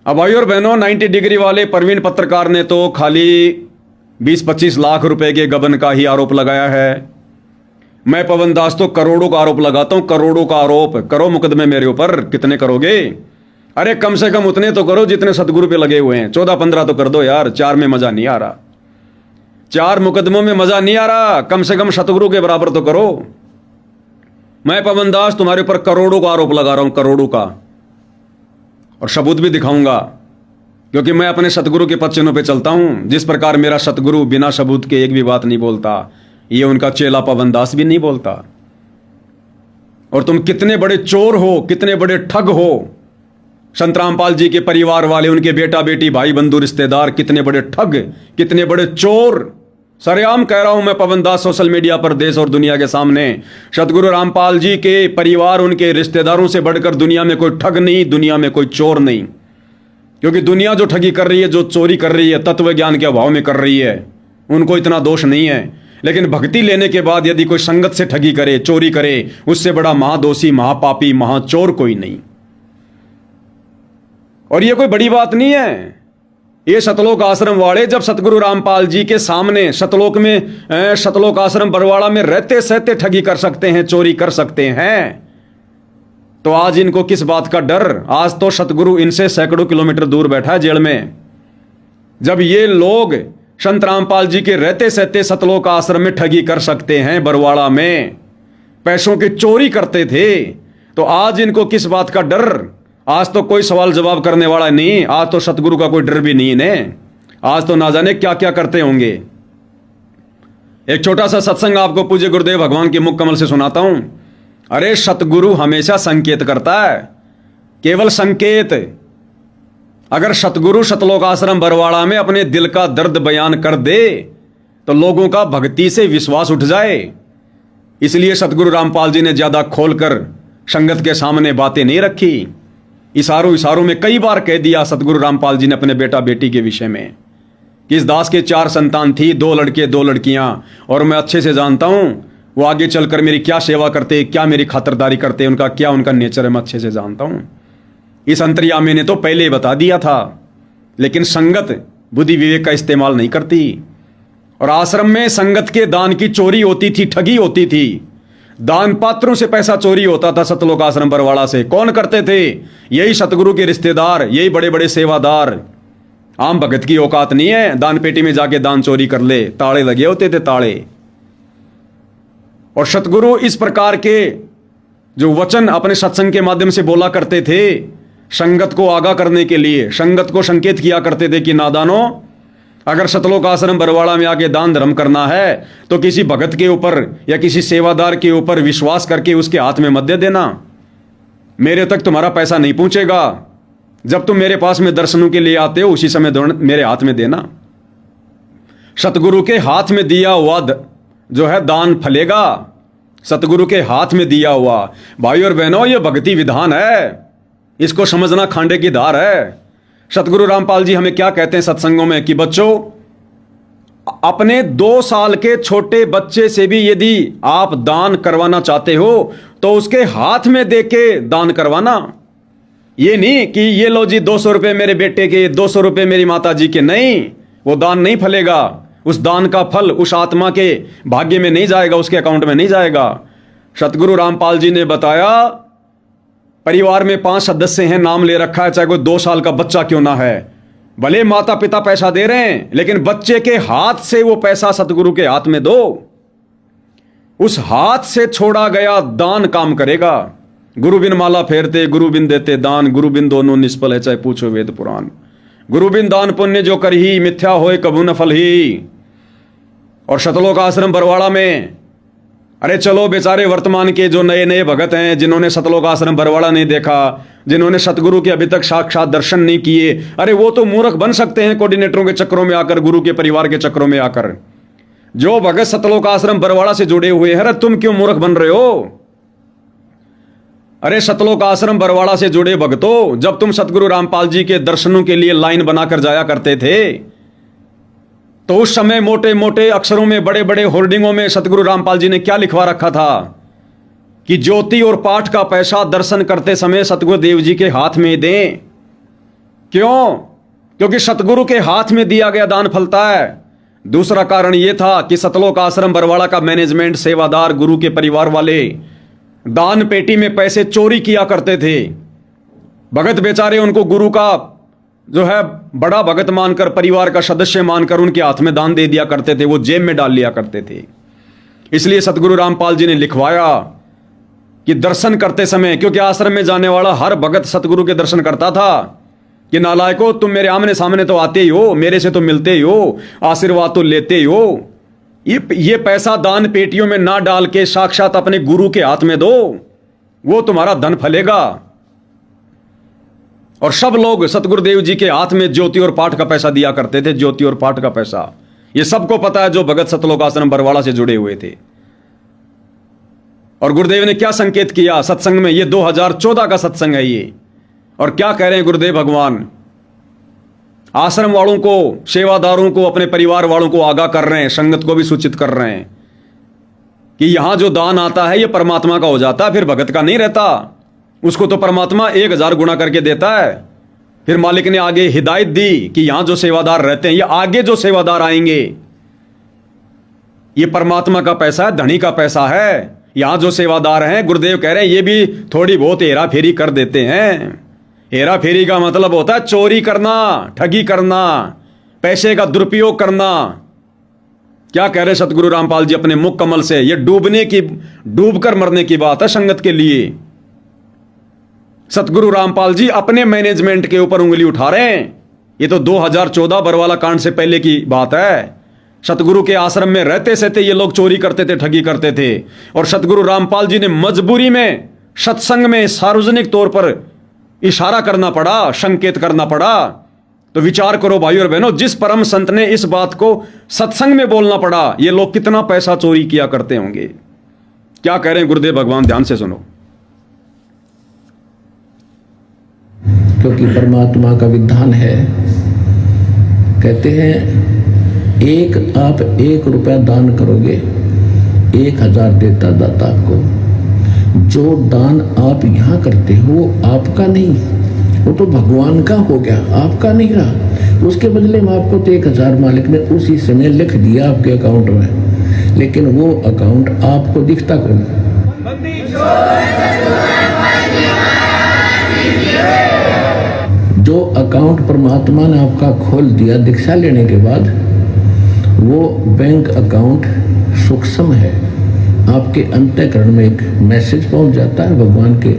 अब भाई और बहनों, 90 डिग्री वाले प्रवीण पत्रकार ने तो खाली 20-25 लाख रुपए के गबन का ही आरोप लगाया है। मैं पवन दास तो करोड़ों का आरोप लगाता हूं, करोड़ों का आरोप। करो मुकदमे मेरे ऊपर, कितने करोगे? अरे कम से कम उतने तो करो जितने सतगुरु पे लगे हुए हैं। 14-15 तो कर दो यार, 4 में मजा नहीं आ रहा। 4 मुकदमों में मजा नहीं आ रहा, कम से कम सतगुरु के बराबर तो करो। मैं पवन दास तुम्हारे ऊपर करोड़ों का आरोप लगा रहा हूं, करोड़ों का, और सबूत भी दिखाऊंगा, क्योंकि मैं अपने सतगुरु के पद चिन्हों पे चलता हूं। जिस प्रकार मेरा सतगुरु बिना सबूत के एक भी बात नहीं बोलता, ये उनका चेला पवन दास भी नहीं बोलता। और तुम कितने बड़े चोर हो, कितने बड़े ठग हो। संत रामपाल जी के परिवार वाले, उनके बेटा बेटी, भाई बंधु रिश्तेदार, कितने बड़े ठग, कितने बड़े चोर। सरेआम कह रहा हूं मैं पवन दास, सोशल मीडिया पर, देश और दुनिया के सामने, सतगुरु रामपाल जी के परिवार, उनके रिश्तेदारों से बढ़कर दुनिया में कोई ठग नहीं, दुनिया में कोई चोर नहीं। क्योंकि दुनिया जो ठगी कर रही है, जो चोरी कर रही है, तत्व ज्ञान के अभाव में कर रही है, उनको इतना दोष नहीं है। लेकिन भक्ति लेने के बाद यदि कोई संगत से ठगी करे, चोरी करे, उससे बड़ा महादोषी, महापापी, महाचोर कोई नहीं। और ये कोई बड़ी बात नहीं है। ये सतलोक आश्रम वाले जब सतगुरु रामपाल जी के सामने सतलोक में, सतलोक आश्रम बरवाड़ा में रहते सहते ठगी कर सकते हैं, चोरी कर सकते हैं, तो आज इनको किस बात का डर? आज तो सतगुरु इनसे सैकड़ों किलोमीटर दूर बैठा है जेल में। जब ये लोग संत रामपाल जी के रहते सहते सतलोक आश्रम में ठगी कर सकते हैं, बरवाड़ा में पैसों की चोरी करते थे, तो आज इनको किस बात का डर? आज तो कोई सवाल जवाब करने वाला नहीं, आज तो सतगुरु का कोई डर भी नहीं है। आज तो ना जाने क्या क्या करते होंगे। एक छोटा सा सत्संग आपको पूज्य गुरुदेव भगवान के मुख कमल से सुनाता हूं। अरे सतगुरु हमेशा संकेत करता है, केवल संकेत। अगर सतगुरु सतलोक आश्रम बरवाड़ा में अपने दिल का दर्द बयान कर दे तो लोगों का भक्ति से विश्वास उठ जाए। इसलिए सतगुरु रामपाल जी ने ज्यादा खोलकर संगत के सामने बातें नहीं रखी। इशारों में कई बार कह दिया सतगुरु रामपाल जी ने अपने बेटा बेटी के विषय में कि इस दास के 4 संतान थी, 2 लड़के 2 लड़कियां, और मैं अच्छे से जानता हूं वो आगे चलकर मेरी क्या सेवा करते, क्या मेरी खातिरदारी करते, उनका नेचर है, मैं अच्छे से जानता हूं। इस अंतर्यामी ने तो पहले ही बता दिया था, लेकिन संगत बुद्धि विवेक का इस्तेमाल नहीं करती। और आश्रम में संगत के दान की चोरी होती थी, ठगी होती थी। दान पात्रों से पैसा चोरी होता था सतलोक आश्रम बरवाड़ा से। कौन करते थे? यही सतगुरु के रिश्तेदार, यही बड़े बड़े सेवादार। आम भगत की औकात नहीं है दान पेटी में जाके दान चोरी कर ले, ताले लगे होते थे, ताले। और सतगुरु इस प्रकार के जो वचन अपने सत्संग के माध्यम से बोला करते थे, संगत को आगाह करने के लिए, संगत को संकेत किया करते थे कि नादानों, अगर सतलोक आश्रम बरवाड़ा में आके दान धर्म करना है तो किसी भगत के ऊपर या किसी सेवादार के ऊपर विश्वास करके उसके हाथ में मत दे देना। मेरे तक तुम्हारा पैसा नहीं पहुंचेगा। जब तुम मेरे पास में दर्शनों के लिए आते हो उसी समय मेरे हाथ में देना। सतगुरु के हाथ में दिया हुआ जो है दान फलेगा। सतगुरु के हाथ में दिया हुआ। भाई और बहनों, ये भक्ति विधान है, इसको समझना खांडे की धार है। सतगुरु रामपाल जी हमें क्या कहते हैं सत्संगों में कि बच्चों, अपने 2 साल के छोटे बच्चे से भी यदि आप दान करवाना चाहते हो तो उसके हाथ में देके दान करवाना। ये नहीं कि ये लो जी 200 रुपए मेरे बेटे के, 200 रुपए मेरी माता जी के। नहीं, वो दान नहीं फलेगा। उस दान का फल उस आत्मा के भाग्य में नहीं जाएगा, उसके अकाउंट में नहीं जाएगा। सतगुरु रामपाल जी ने बताया, परिवार में 5 सदस्य हैं, नाम ले रखा है, चाहे कोई 2 साल का बच्चा क्यों ना है, भले माता पिता पैसा दे रहे हैं, लेकिन बच्चे के हाथ से वो पैसा सतगुरु के हाथ में दो। उस हाथ से छोड़ा गया दान काम करेगा। गुरु बिन माला फेरते, गुरु बिन देते दान, गुरु बिन दोनों निष्फल है, चाहे पूछो वेद पुराण। गुरु बिन दान पुण्य जो कर ही, मिथ्या होए कभू न फल ही। और सतलोक आश्रम बरवाड़ा में, अरे चलो बेचारे वर्तमान के जो नए नए भगत हैं, जिन्होंने सतलोक आश्रम बरवाड़ा नहीं देखा, जिन्होंने सतगुरु के अभी तक साक्षात दर्शन नहीं किए, अरे वो तो मूर्ख बन सकते हैं कोऑर्डिनेटरों के चक्रों में आकर, गुरु के परिवार के चक्रों में आकर। जो भगत सतलोक आश्रम बरवाड़ा से जुड़े हुए हैं, अरे तुम क्यों मूर्ख बन रहे हो? अरे सतलोक आश्रम बरवाड़ा से जुड़े भक्तों, जब तुम सतगुरु रामपाल जी के दर्शनों के लिए लाइन बनाकर जाया करते थे, तो उस समय मोटे मोटे अक्षरों में, बड़े बड़े होर्डिंगों में सतगुरु रामपाल जी ने क्या लिखवा रखा था कि ज्योति और पाठ का पैसा दर्शन करते समय सतगुरु देव जी के हाथ में दें। क्यों? क्योंकि सतगुरु के हाथ में दिया गया दान फलता है। दूसरा कारण यह था कि सतलोक आश्रम बरवाड़ा का मैनेजमेंट, सेवादार, गुरु के परिवार वाले दान पेटी में पैसे चोरी किया करते थे। भगत बेचारे उनको गुरु का जो है बड़ा भगत मानकर, परिवार का सदस्य मानकर उनके हाथ में दान दे दिया करते थे, वो जेब में डाल लिया करते थे। इसलिए सतगुरु रामपाल जी ने लिखवाया कि दर्शन करते समय, क्योंकि आश्रम में जाने वाला हर भगत सतगुरु के दर्शन करता था कि नालायको, तुम मेरे आमने सामने तो आते ही हो, मेरे से तो मिलते ही हो, आशीर्वाद तो लेते ही हो, ये पैसा दान पेटियों में ना डाल के साक्षात अपने गुरु के हाथ में दो, वो तुम्हारा धन फलेगा। और सब लोग सतगुरुदेव जी के हाथ में ज्योति और पाठ का पैसा दिया करते थे, ज्योति और पाठ का पैसा। ये सबको पता है जो भगत सतलोक आश्रम बरवाड़ा से जुड़े हुए थे। और गुरुदेव ने क्या संकेत किया सत्संग में, ये 2014 का सत्संग है ये, और क्या कह रहे हैं गुरुदेव भगवान, आश्रम वालों को, सेवादारों को, अपने परिवार वालों को आगाह कर रहे हैं, संगत को भी सूचित कर रहे हैं कि यहां जो दान आता है ये परमात्मा का हो जाता है, फिर भगत का नहीं रहता। उसको तो परमात्मा 1000 गुना करके देता है। फिर मालिक ने आगे हिदायत दी कि यहां जो सेवादार रहते हैं, ये आगे जो सेवादार आएंगे, ये परमात्मा का पैसा है, धनी का पैसा है। यहां जो सेवादार हैं, गुरुदेव कह रहे हैं, ये भी थोड़ी बहुत हेरा फेरी कर देते हैं। हेरा फेरी का मतलब होता है चोरी करना, ठगी करना, पैसे का दुरुपयोग करना। क्या कह रहे सतगुरु रामपाल जी अपने मुख कमल से, ये डूबकर मरने की बात है संगत के लिए। सतगुरु रामपाल जी अपने मैनेजमेंट के ऊपर उंगली उठा रहे हैं। ये तो 2014 बरवाला कांड से पहले की बात है। सतगुरु के आश्रम में रहते सहते ये लोग चोरी करते थे, ठगी करते थे, और सतगुरु रामपाल जी ने मजबूरी में सत्संग में सार्वजनिक तौर पर इशारा करना पड़ा, संकेत करना पड़ा। तो विचार करो भाई और बहनों, जिस परम संत ने इस बात को सत्संग में बोलना पड़ा, ये लोग कितना पैसा चोरी किया करते होंगे। क्या कह रहे हैं गुरुदेव भगवान, ध्यान से सुनो। क्योंकि परमात्मा का विधान है, कहते हैं आप 1 रुपया दान करोगे, 1000 देता दाता आपको। जो दान आप यहाँ करते हो वो आपका नहीं, वो तो भगवान का हो गया, आपका नहीं रहा। उसके बदले में आपको तो 1000 मालिक ने उसी समय लिख दिया आपके अकाउंट में, लेकिन वो अकाउंट आपको दिखता कौन? जो अकाउंट परमात्मा ने आपका खोल दिया दीक्षा लेने के बाद, वो बैंक अकाउंट सूक्ष्म है। आपके अंतःकरण में एक मैसेज पहुंच जाता है, भगवान के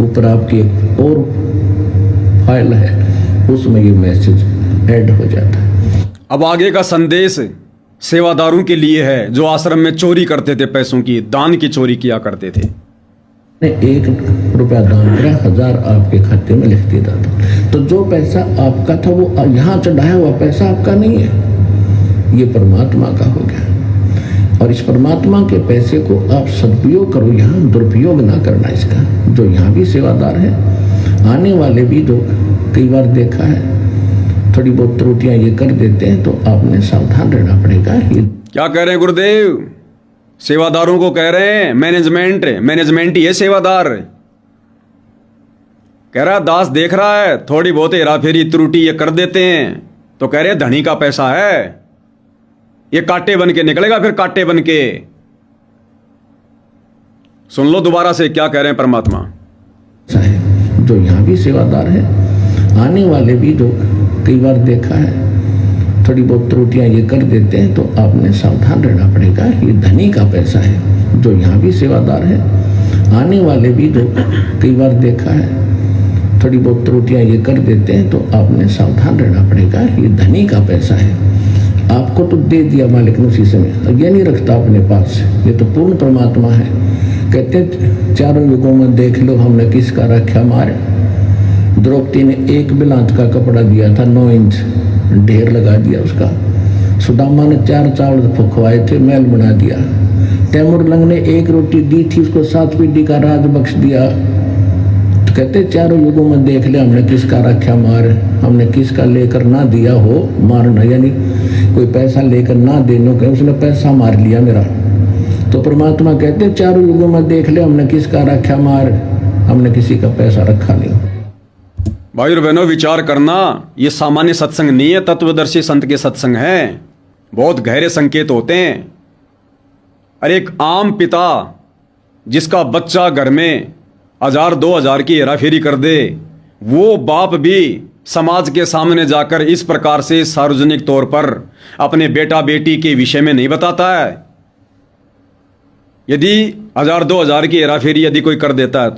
ऊपर आपकी एक और फाइल है, उसमें ये मैसेज ऐड हो जाता है। अब आगे का संदेश सेवादारों के लिए है जो आश्रम में चोरी करते थे, पैसों की, दान की चोरी किया करते थे। 1 रुपया दान करा, 1000 आपके खाते में लिख दिया था। तो जो पैसा आपका था वो यहाँ चढ़ाया हुआ पैसा आपका नहीं है, ये परमात्मा का हो गया। और इस परमात्मा के पैसे को आप सदुपयोग करो, यहाँ दुरुपयोग ना करना इसका। जो यहाँ भी सेवादार है, आने वाले भी जो कई बार देखा है थोड़ी बहुत त्रुटियां ये कर देते हैं, तो आपने सावधान रहना पड़ेगा। ये क्या कह रहे हैं गुरुदेव, सेवादारों को कह रहे हैं, मैनेजमेंट ही है सेवादार। कह रहा दास देख रहा है थोड़ी बहुत हेरा फेरी त्रुटि ये कर देते हैं, तो कह रहे धनी का पैसा है, ये कांटे बन के निकलेगा, फिर कांटे बन के। सुन लो दोबारा से क्या कह रहे हैं परमात्मा। जो यहाँ भी सेवादार है, आने वाले भी जो कई बार देखा है थोड़ी बहुत त्रुटियां ये कर देते हैं, तो आपने सावधान रहना पड़ेगा। ये धनी का पैसा है। जो यहाँ भी सेवादार है, आने वाले भी जो कई बार देखा है थोड़ी बहुत त्रुटियां ये कर देते हैं, तो आपने सावधान रहना पड़ेगा। ये धनी का पैसा है, आपको तो दे दिया मालिक ने उसी समय, ये नहीं रखता अपने पास। ये तो पूर्ण परमात्मा है। कहते चारों युगों में देख लो हमने किसका रखा मार। द्रौपदी ने 1 बिलांत का कपड़ा दिया था, 9 इंच ढेर लगा दिया उसका। सुदामा ने 4 चावल फुकवाए थे, महल बना दिया। तैमूर लंग ने 1 रोटी दी थी, उसको 7 पीढ़ी का राज बख्श दिया। तो कहते चारों युगों में देख ले हमने किसका रखा मार, हमने किसका लेकर ना दिया हो मारना, यानी कोई पैसा लेकर ना देने के उसने पैसा मार लिया मेरा। तो परमात्मा कहते चारों युगों में देख ले हमने किसका रखा मार, हमने किसी का पैसा रखा नहीं। भाई और बहनों, विचार करना, ये सामान्य सत्संग नहीं है, तत्वदर्शी संत के सत्संग हैं। बहुत गहरे संकेत होते हैं। अरे एक आम पिता जिसका बच्चा घर में 1000-2000 की हेराफेरी कर दे, वो बाप भी समाज के सामने जाकर इस प्रकार से सार्वजनिक तौर पर अपने बेटा बेटी के विषय में नहीं बताता है। यदि 1000-2000 की हेराफेरी यदि कोई कर देता है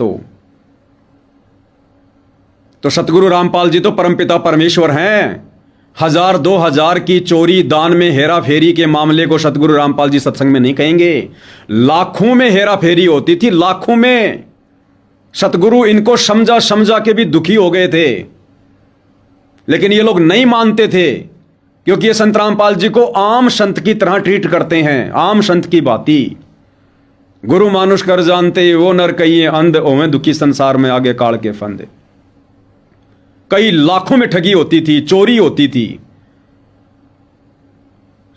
तो सतगुरु रामपाल जी तो परमपिता परमेश्वर हैं। 1000-2000 की चोरी, दान में हेरा फेरी के मामले को सतगुरु रामपाल जी सत्संग में नहीं कहेंगे। लाखों में हेरा फेरी होती थी, लाखों में। सतगुरु इनको समझा समझा के भी दुखी हो गए थे, लेकिन ये लोग नहीं मानते थे, क्योंकि ये संत रामपाल जी को आम संत की तरह ट्रीट करते हैं, आम संत की बाती। गुरु मानुष कर जानते वो नर कहिए अंध, ओवे दुखी संसार में आगे काल के फंदे। कई लाखों में ठगी होती थी, चोरी होती थी।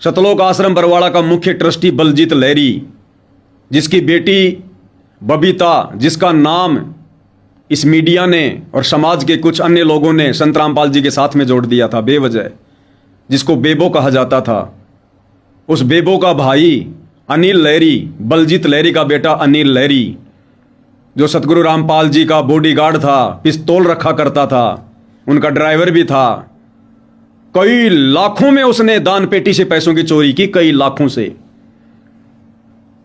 सतलोक आश्रम बरवाड़ा का मुख्य ट्रस्टी बलजीत लहरी, जिसकी बेटी बबीता, जिसका नाम इस मीडिया ने और समाज के कुछ अन्य लोगों ने संत रामपाल जी के साथ में जोड़ दिया था बेवजह, जिसको बेबो कहा जाता था, उस बेबो का भाई अनिल लहरी, बलजीत लहरी का बेटा अनिल लहरी, जो सतगुरु रामपाल जी का बॉडीगार्ड था, पिस्तौल रखा करता था, उनका ड्राइवर भी था। कई लाखों में उसने दान पेटी से पैसों की चोरी की, कई लाखों से।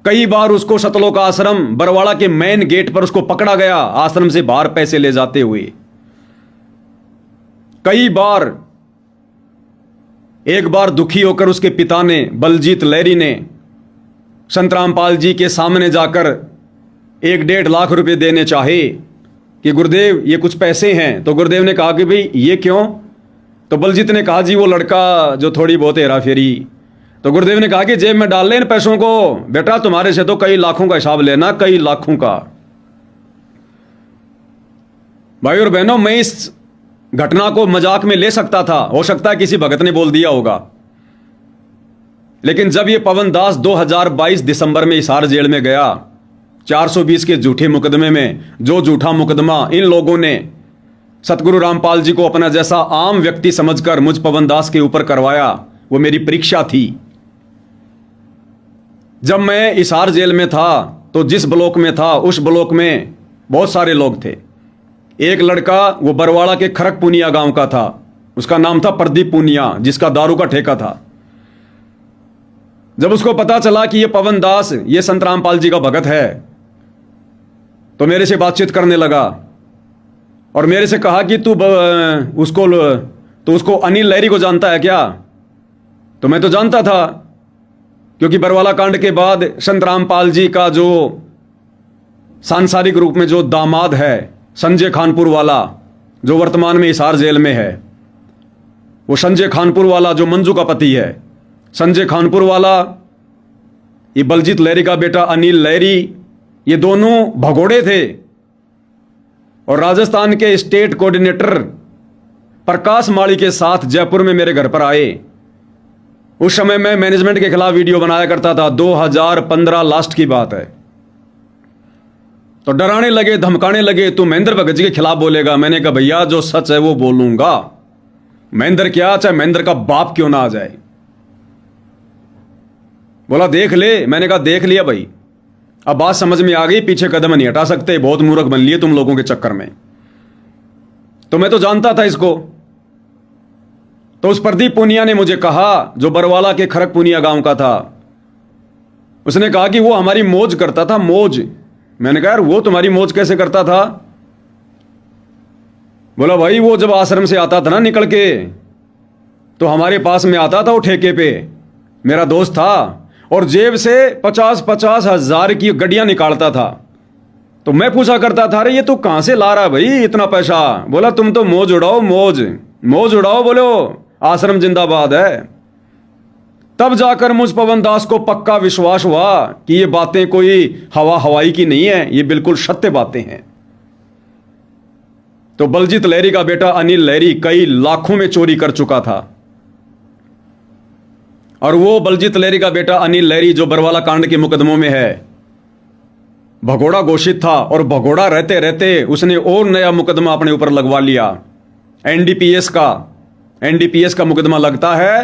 कई बार उसको सतलोक आश्रम बरवाड़ा के मेन गेट पर उसको पकड़ा गया, आश्रम से बाहर पैसे ले जाते हुए। कई बार, एक बार दुखी होकर उसके पिता ने, बलजीत लहरी ने, संत रामपाल जी के सामने जाकर 1-1.5 लाख रुपए देने चाहे कि गुरुदेव ये कुछ पैसे हैं। तो गुरुदेव ने कहा कि भाई ये क्यों? तो बलजीत ने कहा जी वो लड़का जो थोड़ी बहुत हेरा फेरी। तो गुरुदेव ने कहा कि जेब में डाल ले इन पैसों को, बेटा तुम्हारे से तो कई लाखों का हिसाब लेना, कई लाखों का। भाई और बहनों, मैं इस घटना को मजाक में ले सकता था, हो सकता है किसी भगत ने बोल दिया होगा, लेकिन जब ये पवन दास 2022 दिसंबर में हिसार जेल में गया 420 के झूठे मुकदमे में, जो झूठा मुकदमा इन लोगों ने सतगुरु रामपाल जी को अपना जैसा आम व्यक्ति समझकर मुझ पवन दास के ऊपर करवाया, वो मेरी परीक्षा थी। जब मैं हिसार जेल में था तो जिस ब्लॉक में था उस ब्लॉक में बहुत सारे लोग थे। एक लड़का वो बरवाड़ा के खरक पुनिया गांव का था, उसका नाम था प्रदीप पुनिया, जिसका दारू का ठेका था। जब उसको पता चला कि ये पवन दास ये संत रामपाल जी का भगत है, तो मेरे से बातचीत करने लगा और मेरे से कहा कि तू उसको अनिल लहरी को जानता है क्या? तो मैं तो जानता था, क्योंकि बरवाला कांड के बाद संत रामपाल जी का जो सांसारिक रूप में जो दामाद है संजय खानपुर वाला, जो वर्तमान में हिसार जेल में है, वो संजय खानपुर वाला जो मंजू का पति है, संजय खानपुर वाला, ये बलजीत लहरी का बेटा अनिल लहरी, ये दोनों भगोड़े थे। और राजस्थान के स्टेट कोऑर्डिनेटर प्रकाश माली के साथ जयपुर में मेरे घर पर आए। उस समय मैं मैनेजमेंट के खिलाफ वीडियो बनाया करता था, 2015 लास्ट की बात है। तो डराने लगे, धमकाने लगे, तू महेंद्र भगत जी के खिलाफ बोलेगा। मैंने कहा भैया जो सच है वो बोलूंगा, महेंद्र क्या चाहे महेंद्र का बाप क्यों ना आ जाए। बोला देख ले। मैंने कहा देख लिया भाई, अब बात समझ में आ गई, पीछे कदम नहीं हटा सकते, बहुत मूर्ख बन लिए तुम लोगों के चक्कर में। तो मैं तो जानता था इसको। तो उस प्रदीप पुनिया ने मुझे कहा, जो बरवाला के खरक पुनिया गांव का था, उसने कहा कि वो हमारी मौज करता था, मौज। मैंने कहा यार वो तुम्हारी मौज कैसे करता था? बोला भाई वो जब आश्रम से आता था ना निकल के, तो हमारे पास में आता था वो ठेके पे, मेरा दोस्त था, और जेब से 50-50 हजार की गड्डियां निकालता था। तो मैं पूछा करता था अरे ये तू कहां से ला रहा है भाई इतना पैसा? बोला तुम तो मौज उड़ाओ, मौज मौज उड़ाओ, बोलो आश्रम जिंदाबाद है। तब जाकर मुझ पवन दास को पक्का विश्वास हुआ कि ये बातें कोई हवाई की नहीं है, ये बिल्कुल सत्य बातें हैं। तो बलजीत लहरी का बेटा अनिल लहरी कई लाखों में चोरी कर चुका था, और वो बलजीत लहरी का बेटा अनिल लहरी जो बरवाला कांड के मुकदमों में है, भगोड़ा घोषित था, और भगोड़ा रहते रहते उसने और नया मुकदमा अपने ऊपर लगवा लिया। एनडीपीएस का मुकदमा लगता है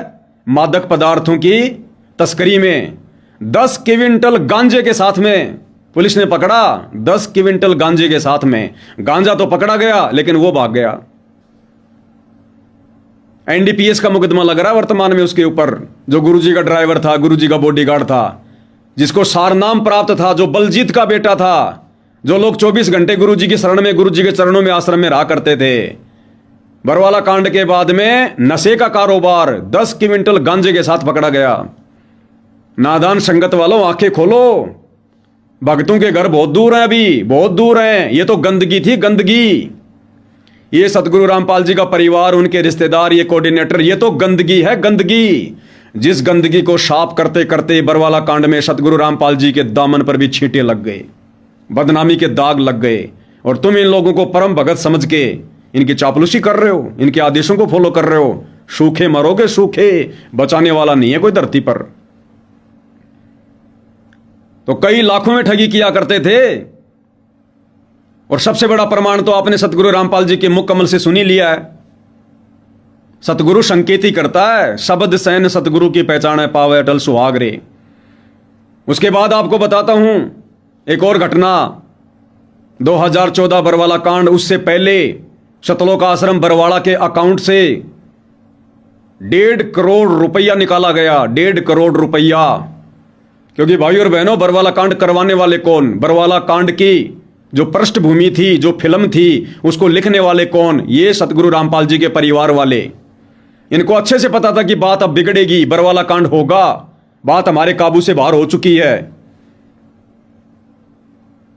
मादक पदार्थों की तस्करी में। 10 क्विंटल गांजे के साथ में पुलिस ने पकड़ा। 10 क्विंटल गांजे के साथ में। गांजा तो पकड़ा गया लेकिन वो भाग गया। एनडीपीएस का मुकदमा लग रहा है वर्तमान में उसके ऊपर, जो गुरुजी का ड्राइवर था, गुरुजी का बॉडीगार्ड था, जिसको सारनाम प्राप्त था, जो बलजीत का बेटा था, जो लोग 24 घंटे गुरुजी की शरण में, गुरुजी के चरणों में, आश्रम में रहा करते थे। बरवाला कांड के बाद में नशे का कारोबार 10 क्विंटल गांजे के साथ पकड़ा गया। नादान संगत वालों, आंखें खोलो। भक्तों के घर बहुत दूर हैं, अभी बहुत दूर हैं। ये तो गंदगी थी, गंदगी। ये सतगुरु रामपाल जी का परिवार, उनके रिश्तेदार, ये कोऑर्डिनेटर, ये तो गंदगी है, गंदगी। जिस गंदगी को साफ करते करते बरवाला कांड में सतगुरु रामपाल जी के दामन पर भी छींटे लग गए, बदनामी के दाग लग गए। और तुम इन लोगों को परम भगत समझ के इनकी चापलूसी कर रहे हो, इनके आदेशों को फॉलो कर रहे हो। सूखे मरोगे, सूखे। बचाने वाला नहीं है कोई धरती पर। तो कई लाखों में ठगी किया करते थे। और सबसे बड़ा प्रमाण तो आपने सतगुरु रामपाल जी के मुख कमल से सुनी लिया है। सतगुरु संकेत ही करता है, शब्द सैन सतगुरु की पहचान है, पावे अटल सुहाग रे। उसके बाद आपको बताता हूं एक और घटना। 2014 बरवाला कांड, उससे पहले सतलोक आश्रम बरवाड़ा के अकाउंट से 1.5 करोड़ रुपया निकाला गया। 1.5 करोड़ रुपया। क्योंकि भाई और बहनों, बरवाला कांड करवाने वाले कौन, बरवाला कांड की जो पृष्ठभूमि थी, जो फिल्म थी, उसको लिखने वाले कौन, ये सतगुरु रामपाल जी के परिवार वाले। इनको अच्छे से पता था कि बात अब बिगड़ेगी, बरवाला कांड होगा, बात हमारे काबू से बाहर हो चुकी है।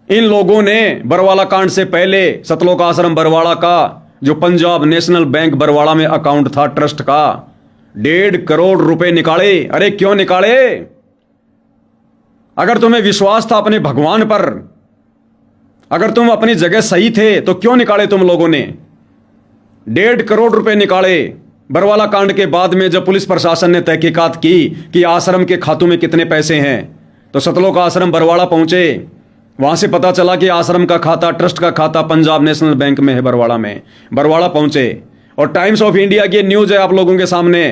इन लोगों ने बरवाला कांड से पहले सतलोक आश्रम बरवाड़ा का जो पंजाब नेशनल बैंक बरवाड़ा में अकाउंट था ट्रस्ट का, 1.5 करोड़ रुपए निकाले। अरे क्यों निकाले? अगर तुम्हें विश्वास था अपने भगवान पर, अगर तुम अपनी जगह सही थे, तो क्यों निकाले तुम लोगों ने? 1.5 करोड़ रुपए निकाले। बरवाला कांड के बाद में जब पुलिस प्रशासन ने तहकीकात की कि आश्रम के खातों में कितने पैसे हैं, तो सतलोक आश्रम बरवाड़ा पहुंचे। वहां से पता चला कि आश्रम का खाता, ट्रस्ट का खाता पंजाब नेशनल बैंक में है, बरवाड़ा में। बरवाड़ा पहुंचे और टाइम्स ऑफ इंडिया की न्यूज है आप लोगों के सामने।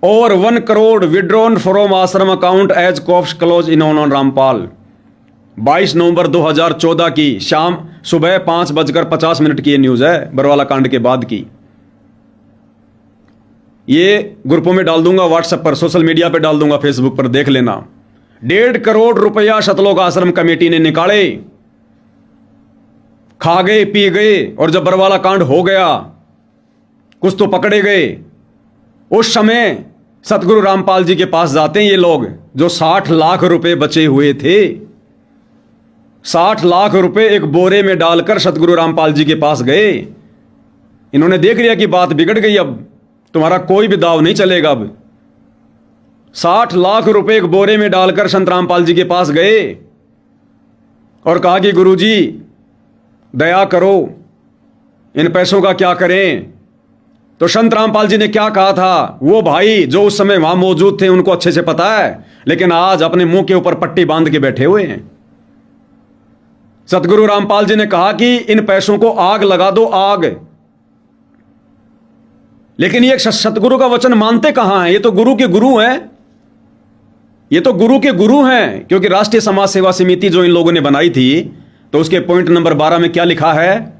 और 1 crore withdrawn from ashram account as cops close in on Rampal. 22 नवंबर 2014 की शाम सुबह 5:50 की ये न्यूज है, बरवाला कांड के बाद की। ये ग्रुपों में डाल दूंगा, व्हाट्सएप पर, सोशल मीडिया पे डाल दूंगा, फेसबुक पर, देख लेना। 1.5 करोड़ रुपया सतलोक आश्रम कमेटी ने निकाले। खा गए, पी गए। और जब बरवाला कांड हो गया, कुछ तो पकड़े गए। उस समय सतगुरु रामपाल जी के पास जाते हैं ये लोग, जो 60 लाख रुपए बचे हुए थे। 60 लाख रुपए एक बोरे में डालकर सतगुरु रामपाल जी के पास गए। इन्होंने देख लिया कि बात बिगड़ गई, अब तुम्हारा कोई भी दाव नहीं चलेगा। अब 60 लाख रुपए एक बोरे में डालकर संत रामपाल जी के पास गए और कहा कि गुरुजी दया करो, इन पैसों का क्या करें? तो संत रामपाल जी ने क्या कहा था, वो भाई जो उस समय वहां मौजूद थे उनको अच्छे से पता है, लेकिन आज अपने मुंह के ऊपर पट्टी बांध के बैठे हुए हैं। सतगुरु रामपाल जी ने कहा कि इन पैसों को आग लगा दो, आग। लेकिन ये सतगुरु का वचन मानते कहां हैं? ये तो गुरु के गुरु हैं, ये तो गुरु के गुरु हैं। क्योंकि राष्ट्रीय समाज सेवा समिति जो इन लोगों ने बनाई थी, तो उसके पॉइंट नंबर 12 में क्या लिखा है?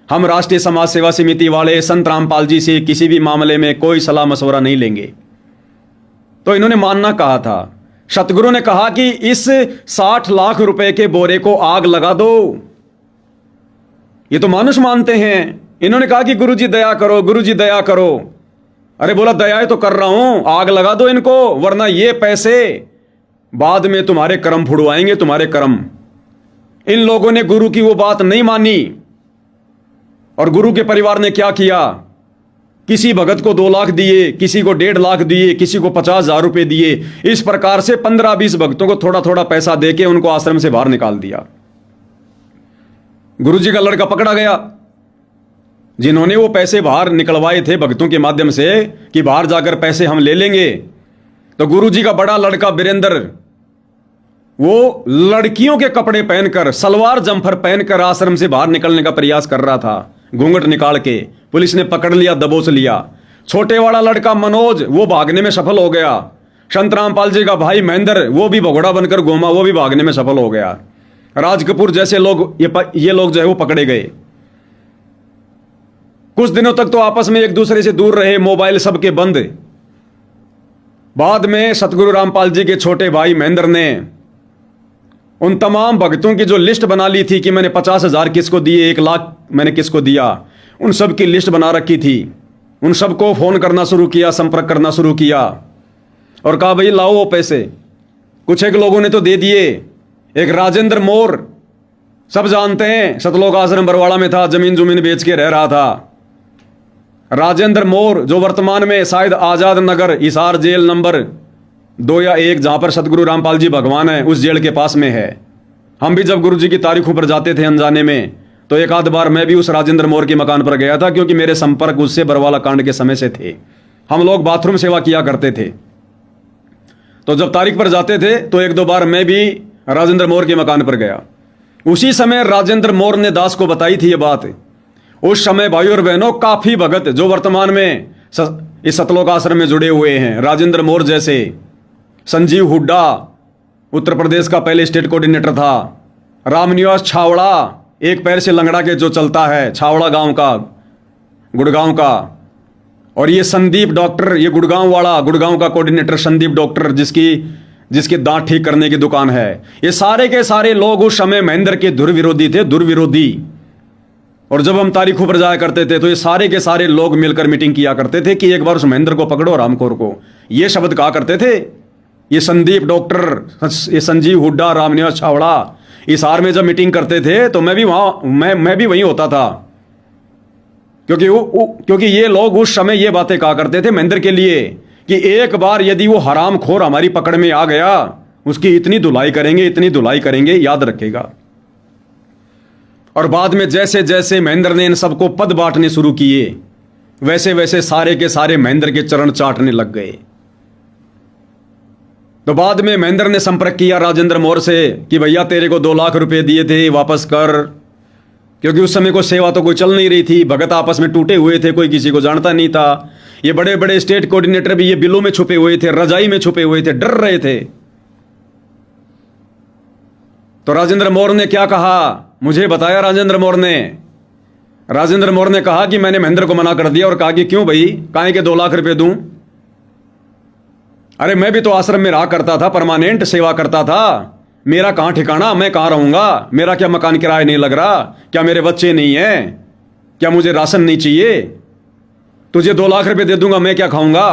हम राष्ट्रीय समाज सेवा समिति वाले संत रामपाल जी से किसी भी मामले में कोई सलाह मशवरा नहीं लेंगे। तो इन्होंने मानना कहा था। सतगुरु ने कहा कि इस 60 लाख रुपए के बोरे को आग लगा दो। ये तो मानुष मानते हैं। इन्होंने कहा कि गुरुजी दया करो, गुरुजी दया करो। अरे बोला दया तो कर रहा हूं, आग लगा दो इनको, वरना ये पैसे बाद में तुम्हारे कर्म फुड़वाएंगे, तुम्हारे कर्म। इन लोगों ने गुरु की वो बात नहीं मानी। और गुरु के परिवार ने क्या किया? किसी भगत को 2 लाख दिए, किसी को 1.5 लाख दिए, किसी को 50,000 रुपए दिए। इस प्रकार से 15-20 भक्तों को थोड़ा थोड़ा पैसा देके उनको आश्रम से बाहर निकाल दिया। गुरुजी का लड़का पकड़ा गया, जिन्होंने वो पैसे बाहर निकलवाए थे भक्तों के माध्यम से कि बाहर जाकर पैसे हम ले लेंगे। तो गुरुजी का बड़ा लड़का वीरेंद्र, वो लड़कियों के कपड़े पहनकर, सलवार जम्फर पहनकर आश्रम से बाहर निकलने का प्रयास कर रहा था, घूंघट निकाल के। पुलिस ने पकड़ लिया, दबोच लिया। छोटे वाला लड़का मनोज वो भागने में सफल हो गया। संत रामपाल जी का भाई महेंद्र वो भी भगोड़ा बनकर घूमा, वो भी भागने में सफल हो गया। राज कपूर जैसे लोग ये लोग जो है वो पकड़े गए। कुछ दिनों तक तो आपस में एक दूसरे से दूर रहे, मोबाइल सबके बंद। बाद में सतगुरु रामपाल जी के छोटे भाई महेंद्र ने उन तमाम भक्तों की जो लिस्ट बना ली थी कि मैंने 50,000 किसको दिए, 1 लाख मैंने किसको दिया, उन सब की लिस्ट बना रखी थी। उन सबको फोन करना शुरू किया, संपर्क करना शुरू किया और कहा भाई लाओ वो पैसे। कुछ एक लोगों ने तो दे दिए। एक राजेंद्र मोर, सब जानते हैं, सतलोक आश्रम बरवाड़ा में था, जमीन बेच के रह रहा था। राजेंद्र मोर जो वर्तमान में शायद आजाद नगर हिसार जेल नंबर 2 या 1 जहां पर सतगुरु रामपाल जी भगवान है, उस जेल के पास में है। हम भी जब गुरु जी की तारीखों पर जाते थे अनजाने में, तो एक आध बार मैं भी उस राजेंद्र मोर के मकान पर गया था, क्योंकि मेरे संपर्क उससे बरवाला कांड के समय से थे। हम लोग बाथरूम सेवा किया करते थे। तो जब तारीख पर जाते थे तो 1-2 बार मैं भी राजेंद्र मोर के मकान पर गया। उसी समय राजेंद्र मोर ने दास को बताई थी ये बात। उस समय भाई और बहनों काफी भगत जो वर्तमान में इस सतलोक आश्रम में जुड़े हुए हैं, राजेंद्र मोर जैसे, संजीव हुड्डा उत्तर प्रदेश का पहले स्टेट कोऑर्डिनेटर था, रामनिवास छावड़ा एक पैर से लंगड़ा के जो चलता है, छावड़ा गांव का, गुड़गांव का, और ये संदीप डॉक्टर, ये गुड़गांव वाला, गुड़गांव का कोऑर्डिनेटर संदीप डॉक्टर जिसकी दांत ठीक करने की दुकान है। ये सारे के सारे लोग उस समय महेंद्र के दुर्विरोधी थे, दुर्विरोधी। और जब हम तारीखों पर जाया करते थे तो ये सारे के सारे लोग मिलकर मीटिंग किया करते थे कि एक बार उस महेंद्र को पकड़ो, रामखोर को। ये शब्द कहा करते थे। ये संदीप डॉक्टर, ये संजीव हुड्डा, रामनिवास छावड़ा हिसार में जब मीटिंग करते थे तो मैं भी वहीं होता था, क्योंकि ये लोग उस समय ये बातें कहा करते थे महेंद्र के लिए कि एक बार यदि वो हरामखोर हमारी पकड़ में आ गया, उसकी इतनी धुलाई करेंगे, इतनी धुलाई करेंगे, याद रखेगा। और बाद में जैसे जैसे महेंद्र ने इन सबको पद बांटने शुरू किए, वैसे वैसे सारे के सारे महेंद्र के चरण चाटने लग गए। तो बाद में महेंद्र ने संपर्क किया राजेंद्र मोर से कि भैया तेरे को 2 लाख रुपए दिए थे, वापस कर। क्योंकि उस समय को सेवा तो कोई चल नहीं रही थी, भगत आपस में टूटे हुए थे, कोई किसी को जानता नहीं था। ये बड़े बड़े स्टेट कोऑर्डिनेटर भी ये बिलों में छुपे हुए थे, रजाई में छुपे हुए थे, डर रहे थे। तो राजेंद्र मोर ने क्या कहा, मुझे बताया राजेंद्र मोर ने कहा कि मैंने महेंद्र को मना कर दिया और कहा कि क्यों भाई, काहे के 2 लाख रुपए दूं? अरे मैं भी तो आश्रम में रहा करता था, परमानेंट सेवा करता था, मेरा कहां ठिकाना, मैं कहां रहूंगा, मेरा क्या मकान किराया नहीं लग रहा, क्या मेरे बच्चे नहीं हैं, क्या मुझे राशन नहीं चाहिए, तुझे 2 लाख रुपए दे दूंगा, मैं क्या खाऊंगा?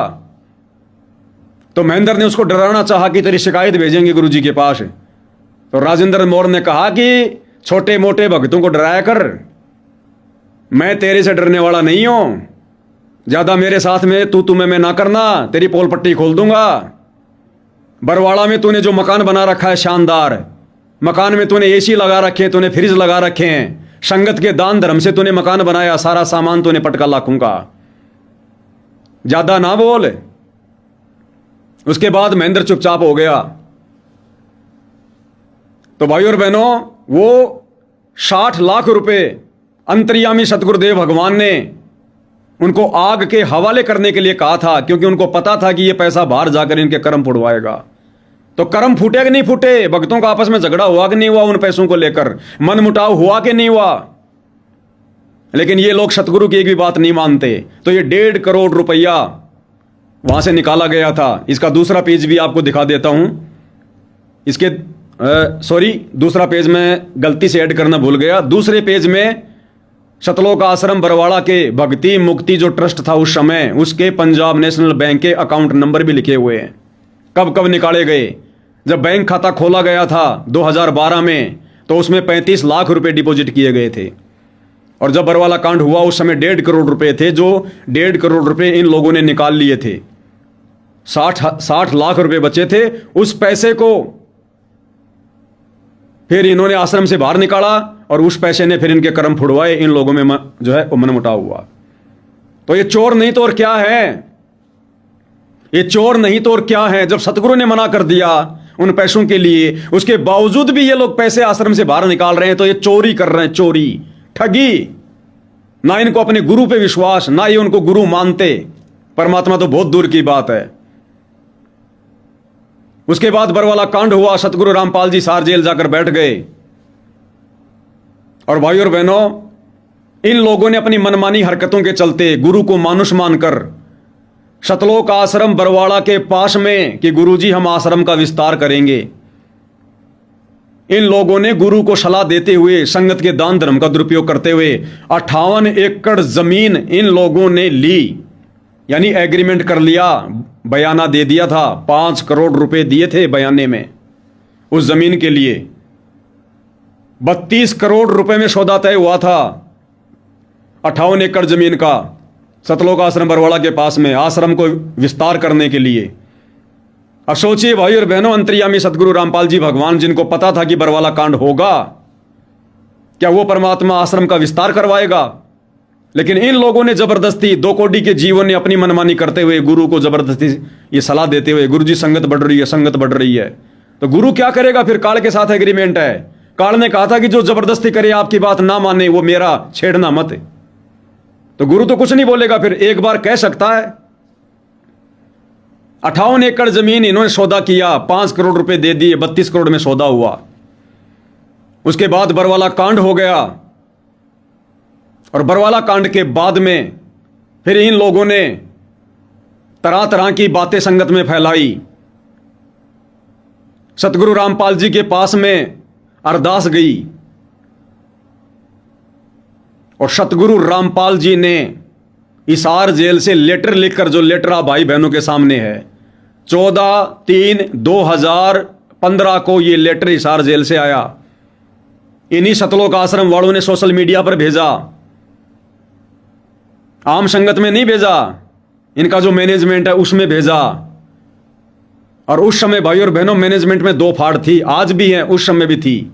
तो महेंद्र ने उसको डराना चाहा कि तेरी शिकायत भेजेंगे गुरुजी के पास। तो राजेंद्र मोर ने कहा कि छोटे मोटे भक्तों को डराया कर, मैं तेरे से डरने वाला नहीं हूं, ज्यादा मेरे साथ में तू तुम्हें मैं ना करना, तेरी पोल पट्टी खोल दूंगा। बरवाड़ा में तूने जो मकान बना रखा है शानदार, मकान में तूने एसी लगा रखे हैं, तूने फ्रिज लगा रखे हैं, संगत के दान धर्म से तूने मकान बनाया, सारा सामान तूने पटका लाखूंगा, ज्यादा ना बोल। उसके बाद महेंद्र चुपचाप हो गया। तो भाई और बहनों, वो 60 लाख रुपए अंतर्यामी सतगुरुदेव भगवान ने उनको आग के हवाले करने के लिए कहा था, क्योंकि उनको पता था कि ये पैसा बाहर जाकर इनके कर्म फुड़वाएगा। तो कर्म फूटे कि नहीं फूटे, भक्तों का आपस में झगड़ा हुआ कि नहीं हुआ, उन पैसों को लेकर मन मुटाव हुआ कि नहीं हुआ, लेकिन ये लोग सतगुरु की एक भी बात नहीं मानते। तो ये 1.5 करोड़ रुपया वहां से निकाला गया था। इसका दूसरा पेज भी आपको दिखा देता हूं। इसके दूसरा पेज में गलती से ऐड करना भूल गया। दूसरे पेज में सतलोक आश्रम बरवाड़ा के भक्ति मुक्ति जो ट्रस्ट था उस समय, उसके पंजाब नेशनल बैंक के अकाउंट नंबर भी लिखे हुए हैं, कब कब निकाले गए। जब बैंक खाता खोला गया था 2012 में, तो उसमें 35 लाख रुपए डिपॉजिट किए गए थे। और जब बरवाला कांड हुआ उस समय 1.5 करोड़ रुपए थे, जो 1.5 करोड़ रुपए इन लोगों ने निकाल लिए थे। 60 लाख रुपए बचे थे। उस पैसे को फिर इन्होंने आश्रम से बाहर निकाला और उस पैसे ने फिर इनके कर्म फुड़वाए। इन लोगों में जो है मनमुटाव हुआ। तो ये चोर नहीं तो और क्या है, ये चोर नहीं तो और क्या है। जब सतगुरु ने मना कर दिया उन पैसों के लिए, उसके बावजूद भी ये लोग पैसे आश्रम से बाहर निकाल रहे हैं, तो ये चोरी कर रहे हैं, चोरी, ठगी। ना इनको अपने गुरु पे विश्वास, ना ये उनको गुरु मानते। परमात्मा तो बहुत दूर की बात है। उसके बाद बरवाला कांड हुआ, सतगुरु रामपाल जी सार जेल जाकर बैठ गए। और भाई और बहनों, इन लोगों ने अपनी मनमानी हरकतों के चलते गुरु को मानुष मानकर सतलोक आश्रम बरवाड़ा के पास में कि गुरुजी हम आश्रम का विस्तार करेंगे, इन लोगों ने गुरु को सलाह देते हुए, संगत के दान धर्म का दुरुपयोग करते हुए 58 एकड़ जमीन इन लोगों ने ली, यानी एग्रीमेंट कर लिया, बयाना दे दिया था। 5 करोड़ रुपए दिए थे बयाने में उस जमीन के लिए। 32 करोड़ रुपए में सौदा तय हुआ था 58 एकड़ जमीन का, सतलोक आश्रम बरवाड़ा के पास में आश्रम को विस्तार करने के लिए। अब सोचिए भाई और बहनों, अंतर्यामी सतगुरु रामपाल जी भगवान, जिनको पता था कि बरवाला कांड होगा, क्या वो परमात्मा आश्रम का विस्तार करवाएगा? लेकिन इन लोगों ने जबरदस्ती, 2 कोड़ी के जीवन ने अपनी मनमानी करते हुए गुरु को जबरदस्ती ये सलाह देते हुए, गुरु जी संगत बढ़ रही है, संगत बढ़ रही है, तो गुरु क्या करेगा फिर? काल के साथ एग्रीमेंट है। काल ने कहा था कि जो जबरदस्ती करे, आपकी बात ना माने, वो मेरा छेड़ना मत। तो गुरु तो कुछ नहीं बोलेगा, फिर एक बार कह सकता है। 58 एकड़ जमीन इन्होंने सौदा किया, 5 करोड़ रुपए दे दिए, 32 करोड़ में सौदा हुआ। उसके बाद बरवाला कांड हो गया, और बरवाला कांड के बाद में फिर इन लोगों ने तरह तरह की बातें संगत में फैलाई। सतगुरु रामपाल जी के पास में अरदास गई, और सतगुरु रामपाल जी ने हिसार जेल से लेटर लिखकर, जो लेटर आप भाई बहनों के सामने है, 14/3/2015 को ये लेटर हिसार जेल से आया। इन्हीं सतलोक आश्रम वालों ने सोशल मीडिया पर भेजा, आम संगत में नहीं भेजा, इनका जो मैनेजमेंट है उसमें भेजा। और उस समय भाई और बहनों, मैनेजमेंट में 2 फाड़ थी, आज भी है, उस समय भी थी।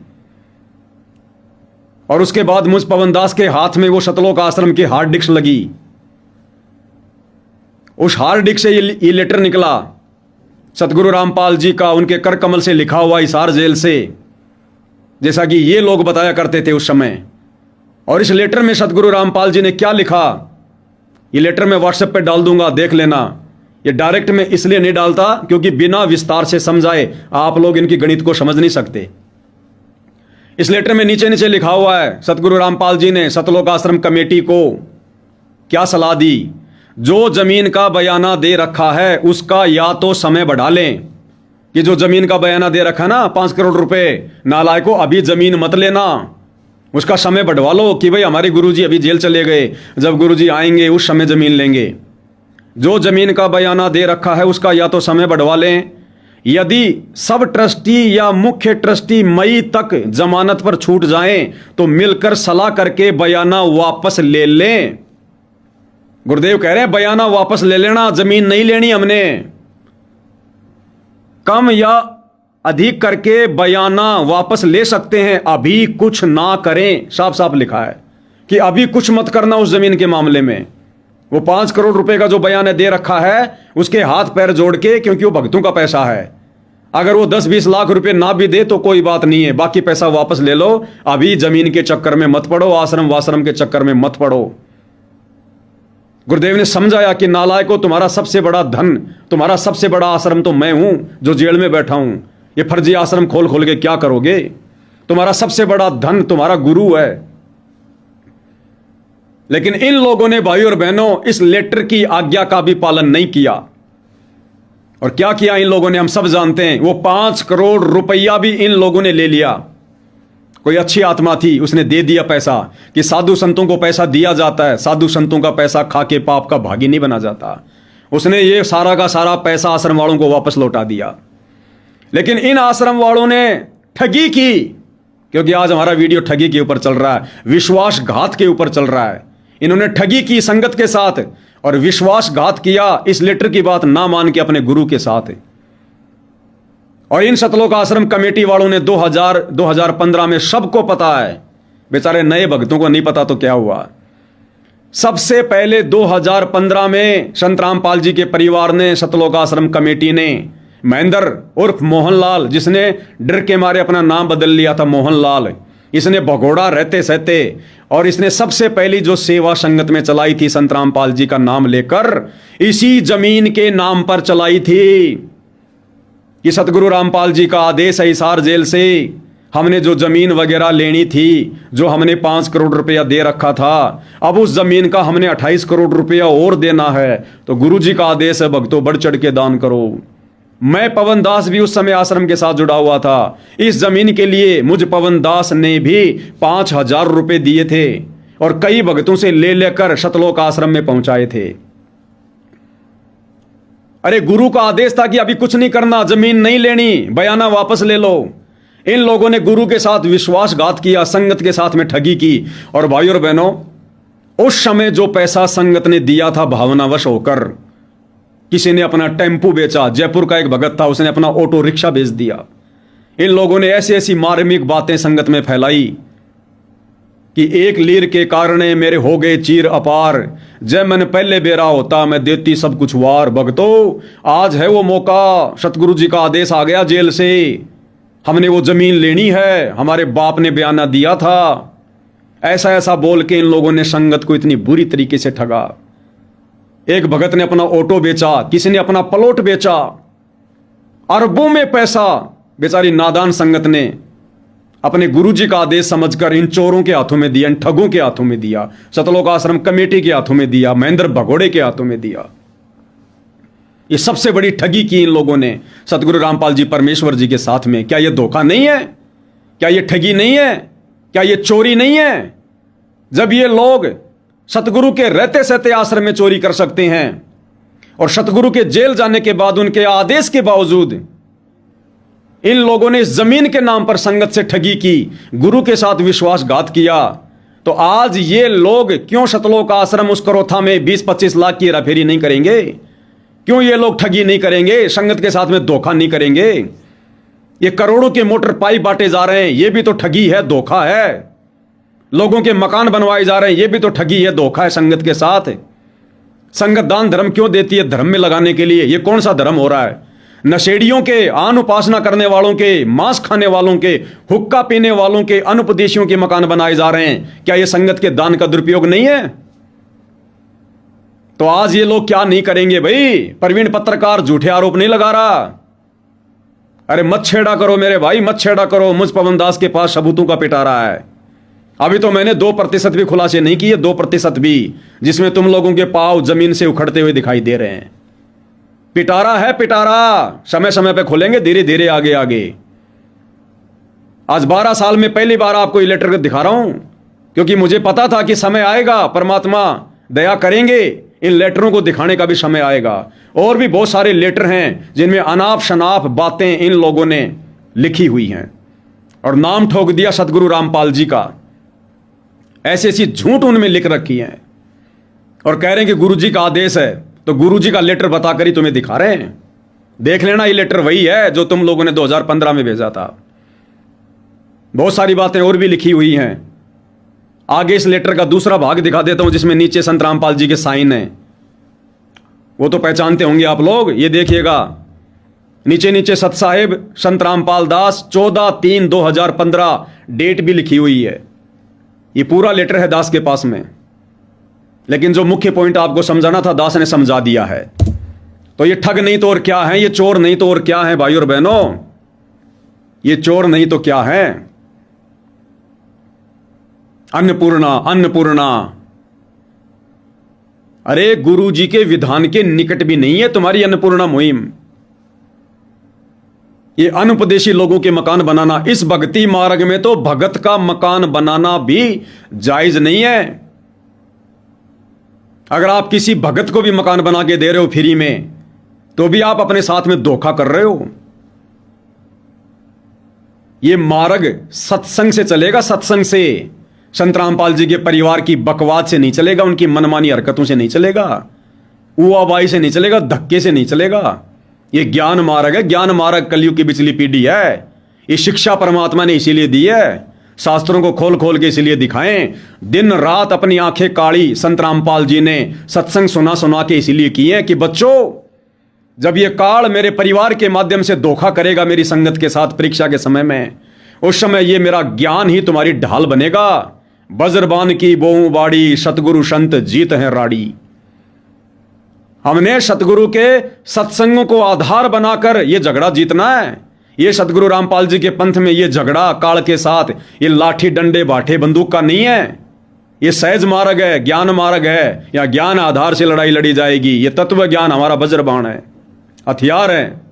और उसके बाद मुझ पवन दास के हाथ में वो सतलोक आश्रम की हार्ड डिस्क लगी। उस हार्ड डिस्क से ये लेटर निकला सतगुरु रामपाल जी का, उनके कर कमल से लिखा हुआ, हिसार जेल से, जैसा कि ये लोग बताया करते थे उस समय। और इस लेटर में सतगुरु रामपाल जी ने क्या लिखा, ये लेटर मैं व्हाट्सएप पे डाल दूंगा, देख लेना। ये डायरेक्ट में इसलिए नहीं डालता क्योंकि बिना विस्तार से समझाए आप लोग इनकी गणित को समझ नहीं सकते। इस लेटर में नीचे नीचे लिखा हुआ है, सतगुरु रामपाल जी ने सतलोक आश्रम कमेटी को क्या सलाह दी, जो जमीन का बयाना दे रखा है उसका या तो समय बढ़ा लें, कि जो जमीन का बयाना दे रखा है ना 5 करोड़ रुपए, नालायकों अभी जमीन मत लेना, उसका समय बढ़वा लो कि भाई हमारे गुरुजी अभी जेल चले गए, जब गुरुजी आएंगे उस समय जमीन लेंगे। जो जमीन का बयाना दे रखा है उसका या तो समय बढ़वा लें, यदि सब ट्रस्टी या मुख्य ट्रस्टी मई तक जमानत पर छूट जाएं तो मिलकर सलाह करके बयाना वापस ले लें। गुरुदेव कह रहे हैं बयाना वापस ले लेना, जमीन नहीं लेनी हमने। कम या अधिक करके बयाना वापस ले सकते हैं, अभी कुछ ना करें। साफ साफ लिखा है कि अभी कुछ मत करना उस जमीन के मामले में। वो 5 करोड़ रुपए का जो बयान दे रखा है उसके हाथ पैर जोड़ के, क्योंकि वो भक्तों का पैसा है, अगर वो 10-20 लाख रुपए ना भी दे तो कोई बात नहीं है, बाकी पैसा वापस ले लो। अभी जमीन के चक्कर में मत पड़ो, आश्रम वाश्रम के चक्कर में मत पड़ो। गुरुदेव ने समझाया कि नालायकों, तुम्हारा सबसे बड़ा धन, तुम्हारा सबसे बड़ा आश्रम तो मैं हूं जो जेल में बैठा हूं। ये फर्जी आश्रम खोल खोल के क्या करोगे? तुम्हारा सबसे बड़ा धन तुम्हारा गुरु है। लेकिन इन लोगों ने भाई और बहनों इस लेटर की आज्ञा का भी पालन नहीं किया। और क्या किया इन लोगों ने हम सब जानते हैं। वो 5 करोड़ रुपया भी इन लोगों ने ले लिया। कोई अच्छी आत्मा थी, उसने दे दिया पैसा, कि साधु संतों को पैसा दिया जाता है, साधु संतों का पैसा खा के पाप का भागी नहीं बना जाता। उसने ये सारा का सारा पैसा आश्रम वालों को वापस लौटा दिया। लेकिन इन आश्रम वालों ने ठगी की, क्योंकि आज हमारा वीडियो ठगी के ऊपर चल रहा है, विश्वासघात के ऊपर चल रहा है। इन्होंने ठगी की संगत के साथ और विश्वासघात किया, इस लेटर की बात ना मान के अपने गुरु के साथ। और इन सतलोक आश्रम कमेटी वालों ने 2015 में सबको पता है, बेचारे नए भक्तों को नहीं पता तो क्या हुआ। सबसे पहले 2015 में संत रामपाल जी के परिवार ने, सतलोक आश्रम कमेटी ने, महेंद्र उर्फ मोहनलाल, जिसने डर के मारे अपना नाम बदल लिया था मोहनलाल, इसने भगोड़ा रहते सहते और इसने सबसे पहली जो सेवा संगत में चलाई थी संत रामपाल जी का नाम लेकर, इसी जमीन के नाम पर चलाई थी कि सतगुरु रामपाल जी का आदेश है, हिसार जेल से हमने जो जमीन वगैरह लेनी थी, जो हमने 5 करोड़ रुपया दे रखा था, अब उस जमीन का हमने 28 करोड़ रुपया और देना है। तो गुरु जी का आदेश है, भक्तों बढ़ चढ़ के दान करो। मैं पवन दास भी उस समय आश्रम के साथ जुड़ा हुआ था। इस जमीन के लिए मुझ पवन दास ने भी 5,000 रुपए दिए थे और कई भक्तों से ले लेकर सतलोक आश्रम में पहुंचाए थे। अरे गुरु का आदेश था कि अभी कुछ नहीं करना, जमीन नहीं लेनी, बयाना वापस ले लो। इन लोगों ने गुरु के साथ विश्वासघात किया, संगत के साथ में ठगी की। और भाइयों और बहनों, उस समय जो पैसा संगत ने दिया था भावनावश होकर, किसी ने अपना टेम्पू बेचा, जयपुर का एक भगत था, उसने अपना ऑटो रिक्शा बेच दिया। इन लोगों ने ऐसी ऐसी मार्मिक बातें संगत में फैलाई कि 1 लीर के कारण मेरे हो गए चीर अपार, जय मन पहले बेरा होता मैं देती सब कुछ वार। भक्तों आज है वो मौका, सतगुरु जी का आदेश आ गया जेल से, हमने वो जमीन लेनी है, हमारे बाप ने बयाना दिया था। ऐसा ऐसा बोल के इन लोगों ने संगत को इतनी बुरी तरीके से ठगा। एक भगत ने अपना ऑटो बेचा, किसी ने अपना प्लॉट बेचा, अरबों में पैसा बेचारी नादान संगत ने अपने गुरुजी का आदेश समझकर इन चोरों के हाथों में दिया, इन ठगों के हाथों में दिया, सतलोक आश्रम कमेटी के हाथों में दिया, महेंद्र भगोड़े के हाथों में दिया। ये सबसे बड़ी ठगी की इन लोगों ने सतगुरु रामपाल जी परमेश्वर जी के साथ में। क्या ये धोखा नहीं है? क्या ये ठगी नहीं है? क्या ये चोरी नहीं है? जब ये लोग सतगुरु के रहते सहते आश्रम में चोरी कर सकते हैं और सतगुरु के जेल जाने के बाद उनके आदेश के बावजूद इन लोगों ने इस जमीन के नाम पर संगत से ठगी की, गुरु के साथ विश्वासघात किया, तो आज ये लोग क्यों सतलोक आश्रम उस करोथा में 20-25 लाख की हेराफेरी नहीं करेंगे? क्यों ये लोग ठगी नहीं करेंगे? संगत के साथ में धोखा नहीं करेंगे? ये करोड़ों के मोटर पाइप बांटे जा रहे हैं, ये भी तो ठगी है, धोखा है। लोगों के मकान बनवाए जा रहे हैं, ये भी तो ठगी है, धोखा है संगत के साथ। संगत दान धर्म क्यों देती है? धर्म में लगाने के लिए। ये कौन सा धर्म हो रहा है? नशेड़ियों के, आन उपासना करने वालों के, मांस खाने वालों के, हुक्का पीने वालों के, अनुपदेशियों के मकान बनाए जा रहे हैं। क्या ये संगत के दान का दुरुपयोग नहीं है? तो आज ये लोग क्या नहीं करेंगे भाई? प्रवीण पत्रकार झूठे आरोप नहीं लगा रहा। अरे मत छेड़ा करो मेरे भाई, मत छेड़ा करो। मुझ पवन दास के पास सबूतों का पिटारा है। अभी तो मैंने 2% भी खुलासे नहीं किए, 2% भी, जिसमें तुम लोगों के पांव जमीन से उखड़ते हुए दिखाई दे रहे हैं। पिटारा है पिटारा, समय समय पे खोलेंगे, धीरे धीरे आगे आगे। आज 12 साल में पहली बार आपको ये लेटर दिखा रहा हूं, क्योंकि मुझे पता था कि समय आएगा, परमात्मा दया करेंगे, इन लेटरों को दिखाने का भी समय आएगा। और भी बहुत सारे लेटर हैं जिनमें अनाप शनाप बातें इन लोगों ने लिखी हुई हैं और नाम ठोक दिया सतगुरु रामपाल जी का। ऐसी ऐसी झूठ उनमें लिख रखी हैं और कह रहे हैं कि गुरु जी का आदेश है। तो गुरु जी का लेटर बताकर ही तुम्हें दिखा रहे हैं। देख लेना, ये लेटर वही है जो तुम लोगों ने 2015 में भेजा था। बहुत सारी बातें और भी लिखी हुई हैं। आगे इस लेटर का दूसरा भाग दिखा देता हूं, जिसमें नीचे संत रामपाल जी के साइन हैं। वो तो पहचानते होंगे आप लोग। ये देखिएगा, नीचे नीचे सत साहेब संत रामपाल दास 14/3/2015 डेट भी लिखी हुई है। ये पूरा लेटर है दास के पास में, लेकिन जो मुख्य पॉइंट आपको समझाना था दास ने समझा दिया है। तो ये ठग नहीं तो और क्या है? ये चोर नहीं तो और क्या है? भाइयों और बहनों, ये चोर नहीं तो क्या है? अन्नपूर्णा, अन्नपूर्णा। अरे गुरु जी के विधान के निकट भी नहीं है तुम्हारी अन्नपूर्णा मुहिम। ये अनुपदेशी लोगों के मकान बनाना, इस भक्ति मार्ग में तो भगत का मकान बनाना भी जायज नहीं है। अगर आप किसी भगत को भी मकान बना के दे रहे हो फ्री में, तो भी आप अपने साथ में धोखा कर रहे हो। ये मार्ग सत्संग से चलेगा, सत्संग से। संत रामपाल जी के परिवार की बकवाद से नहीं चलेगा, उनकी मनमानी हरकतों से नहीं चलेगा, उआबाई से नहीं चलेगा, धक्के से नहीं चलेगा। ये ज्ञान मार्ग है, ज्ञान मार्ग कलयुग की बिचली पीढ़ी है। ये शिक्षा परमात्मा ने इसीलिए दी है, शास्त्रों को खोल खोल के इसीलिए दिखाएं। दिन रात अपनी आंखें काली संत रामपाल जी ने सत्संग सुना सुना के इसीलिए किए हैं कि बच्चों, जब ये काल मेरे परिवार के माध्यम से धोखा करेगा मेरी संगत के साथ परीक्षा के समय में, उस समय ये मेरा ज्ञान ही तुम्हारी ढाल बनेगा। बज्रबान की बोऊ बाड़ी, सतगुरु संत जीत है राड़ी। हमने सतगुरु के सत्संगों को आधार बनाकर ये झगड़ा जीतना है। ये सतगुरु रामपाल जी के पंथ में ये झगड़ा काल के साथ, ये लाठी डंडे बाठे बंदूक का नहीं है। ये सहज मार्ग है, ज्ञान मार्ग है। या ज्ञान आधार से लड़ाई लड़ी जाएगी। ये तत्व ज्ञान हमारा वज्रबाण है, हथियार है।